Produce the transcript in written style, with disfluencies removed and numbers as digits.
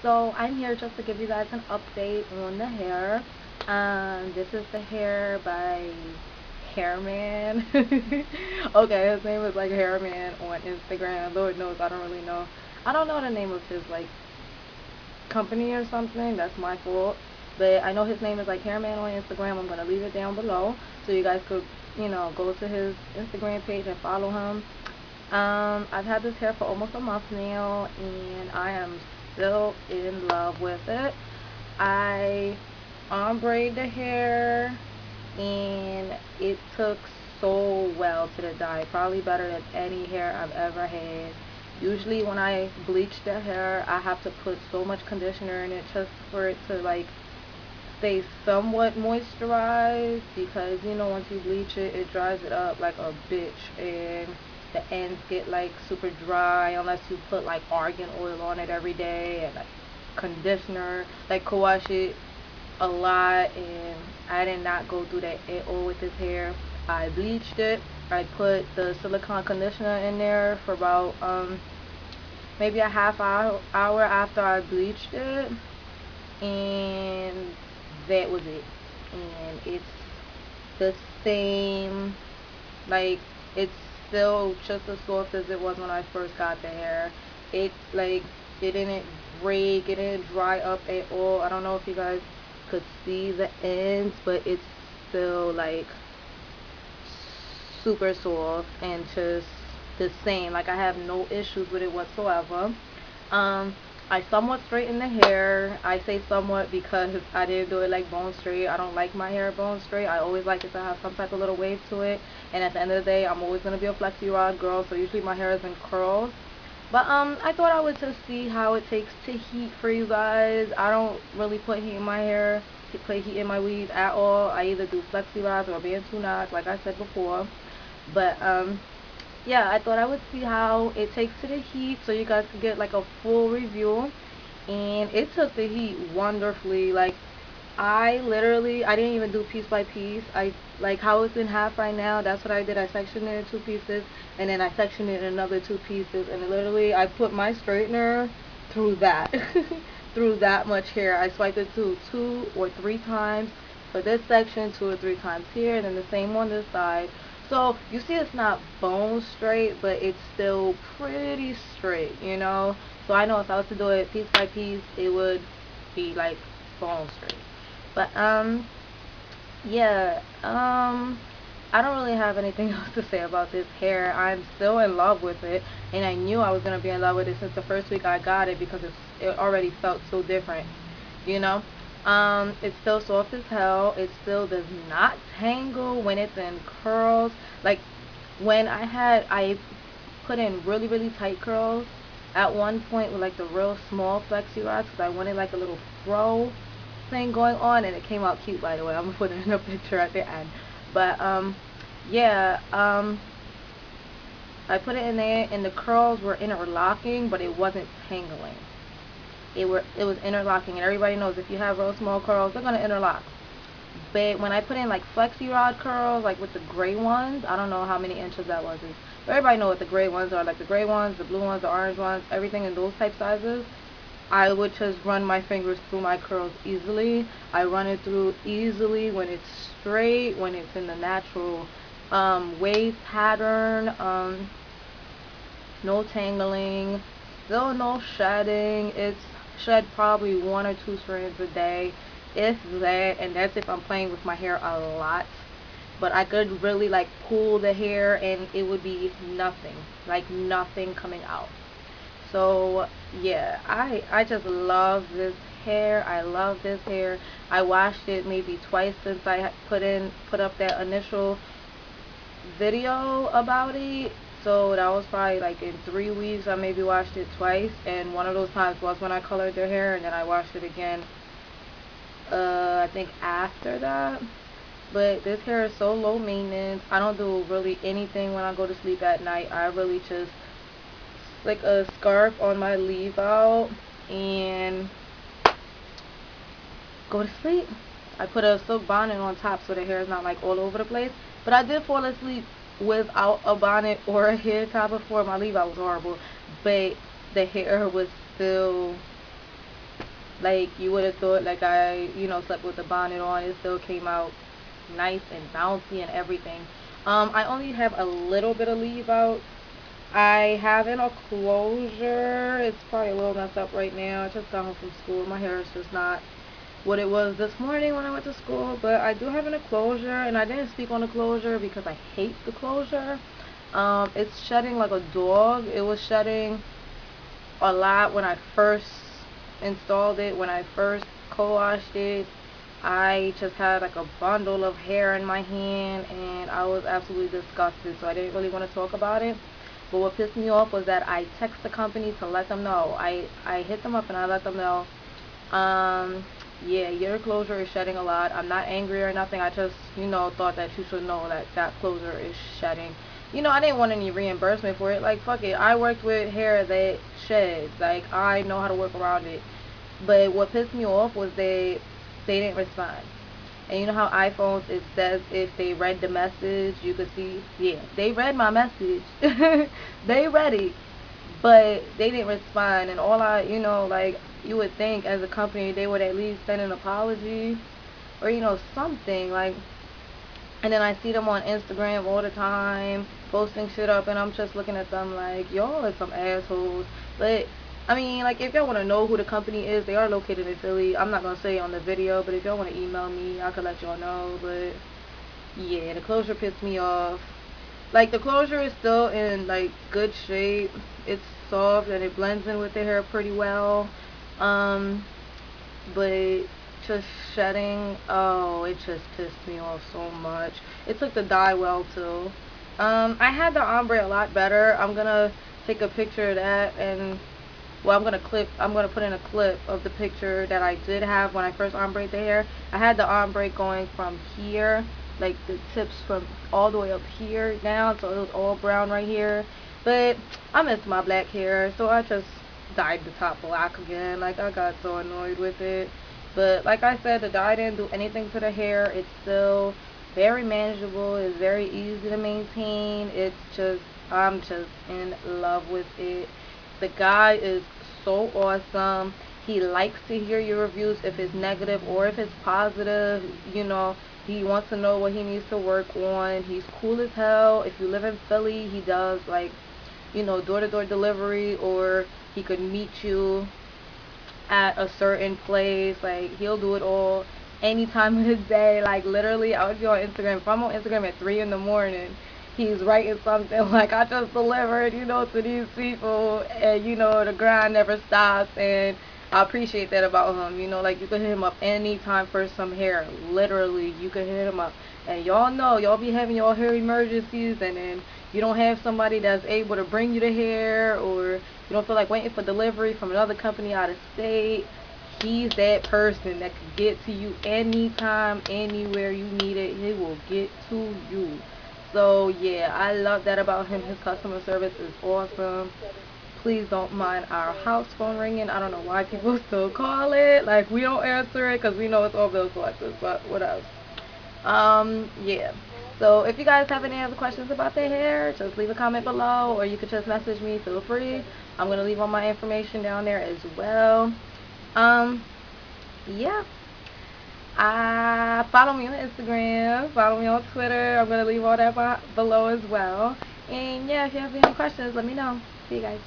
So I'm here just to give you guys an update on the hair. This is the hair by Hairman. Okay, his name is like Hairman on Instagram. Lord knows I don't really know. I don't know the name of his like company or something. That's my fault. But I know his name is like Hairman on Instagram. I'm gonna leave it down below so you guys could, go to his Instagram page and follow him. I've had this hair for almost a month now, and I am still in love with it. I ombre the hair, and it took so well to the dye. Probably better than any hair I've ever had. Usually when I bleach the hair, I have to put so much conditioner in it just for it to like stay somewhat moisturized, because once you bleach it, it dries it up like a bitch, and the ends get like super dry unless you put like argan oil on it every day and like conditioner, like co-wash it a lot. And I did not go through that at all with this hair. I bleached it. I put the silicone conditioner in there for about maybe a half hour after I bleached it, and that was it. And it's the same, like, it's still just as soft as it was when I first got the hair. It like, it didn't break, it didn't dry up at all. I don't know if you guys could see the ends, but it's still like super soft and just the same. Like, I have no issues with it whatsoever. Um, I somewhat straighten the hair. I say somewhat because I didn't do it like bone straight. I don't like my hair bone straight. I always like it to have some type of little wave to it. And at the end of the day, I'm always gonna be a flexi rod girl. So usually my hair is in curls. But I thought I would just see how it takes to heat for you guys. I don't really put heat in my hair, put heat in my weave at all. I either do flexi rods or bantu knots, like I said before. But yeah, I thought I would see how it takes to the heat so you guys could get like a full review. And it took the heat wonderfully. Like, I didn't even do piece by piece. I, like how it's in half right now, that's what I did. I sectioned it in two pieces, and then I sectioned it in another two pieces, and literally I put my straightener through that through that much hair. I swiped it through two or three times for this section, two or three times here, and then the same on this side. So you see it's not bone straight, but it's still pretty straight. So I know if I was to do it piece by piece, it would be like bone straight. But yeah, I don't really have anything else to say about this hair. I'm still in love with it, and I knew I was gonna be in love with it since the first week I got it, because it already felt so different, you know. It's still soft as hell. It still does not tangle when it's in curls. Like, when I put in really really tight curls at one point with like the real small flexi rods, because I wanted like a little fro thing going on, and it came out cute, by the way. I'm gonna put it in a picture at the end. But yeah, I put it in there, and the curls were interlocking, but it wasn't tangling. It was interlocking, and everybody knows if you have real small curls, they're gonna interlock. But when I put in like flexi rod curls, like with the gray ones, I don't know how many inches that was. But everybody know what the gray ones are, like the gray ones, the blue ones, the orange ones, everything in those type sizes. I would just run my fingers through my curls easily. I run it through easily when it's straight, when it's in the natural wave pattern. No tangling, still no shedding. It's shed probably one or two strands a day, if that, and that's if I'm playing with my hair a lot. But I could really like pull the hair, and it would be nothing, like nothing coming out. So yeah, I just love this hair. I love this hair. I washed it maybe twice since I put up that initial video about it. So that was probably like in 3 weeks. I maybe washed it twice, and one of those times was when I colored their hair, and then I washed it again I think after that. But this hair is so low maintenance. I don't do really anything when I go to sleep at night. I really just like a scarf on my leave out and go to sleep. I put a silk bonnet on top so the hair is not like all over the place. But I did fall asleep without a bonnet or a hair tie before. My leave out was horrible, but the hair was still Like, you would have thought, like, I, slept with the bonnet on. It still came out nice and bouncy and everything. I only have a little bit of leave out. I have in a closure. It's probably a little messed up right now. I just got home from school. My hair is just not what it was this morning when I went to school. But I do have an closure, and I didn't speak on the closure because I hate the closure. It's shedding like a dog. It was shedding a lot when I first installed it. When I first co-washed it, I just had like a bundle of hair in my hand, and I was absolutely disgusted, so I didn't really want to talk about it. But what pissed me off was that I text the company to let them know. I hit them up and I let them know, yeah, your closure is shedding a lot. I'm not angry or nothing. I just, thought that you should know that that closure is shedding. I didn't want any reimbursement for it. Like, fuck it. I worked with hair that sheds. Like, I know how to work around it. But what pissed me off was they didn't respond. And you know how iPhones, it says if they read the message, you could see, yeah, they read my message. They read it, but they didn't respond. And all I, like, you would think as a company they would at least send an apology or, something. Like, and then I see them on Instagram all the time posting shit up, and I'm just looking at them like, y'all are some assholes. But I mean, like, if y'all want to know who the company is, they are located in Philly. I'm not going to say on the video, but if y'all want to email me, I could let y'all know. But yeah, the closure pissed me off. Like, the closure is still in, like, good shape. It's soft and it blends in with the hair pretty well. But just shedding, oh, it just pissed me off so much. It took the dye well, too. I had the ombre a lot better. I'm going to take a picture of that, and well, I'm gonna put in a clip of the picture that I did have when I first ombre the hair. I had the ombre going from here, like the tips from all the way up here down, so it was all brown right here. But I miss my black hair, so I just dyed the top black again. Like, I got so annoyed with it. But like I said, the dye didn't do anything to the hair. It's still very manageable. It's very easy to maintain. It's just, I'm just in love with it. The guy is so awesome. He likes to hear your reviews, if it's negative or if it's positive. He wants to know what he needs to work on. He's cool as hell. If you live in Philly, he does, like, door-to-door delivery, or he could meet you at a certain place. Like, he'll do it all any time of the day. Like, literally, I would be on Instagram. If I'm on Instagram at 3 in the morning, he's writing something like, I just delivered, to these people, and, the grind never stops, and I appreciate that about him. Like, you can hit him up anytime for some hair. Literally, you can hit him up. And y'all know, y'all be having your hair emergencies, and then you don't have somebody that's able to bring you the hair, or you don't feel like waiting for delivery from another company out of state. He's that person that can get to you anytime, anywhere you need it. He will get to you. So yeah, I love that about him. His customer service is awesome. Please don't mind our house phone ringing. I don't know why people still call it. Like, we don't answer it because we know it's all bill collectors, but what else? Yeah. So if you guys have any other questions about their hair, just leave a comment below, or you could just message me. Feel free. I'm going to leave all my information down there as well. Yeah. Follow me on Instagram, follow me on Twitter. I'm going to leave all that below as well. And yeah, if you have any questions, let me know. See you guys.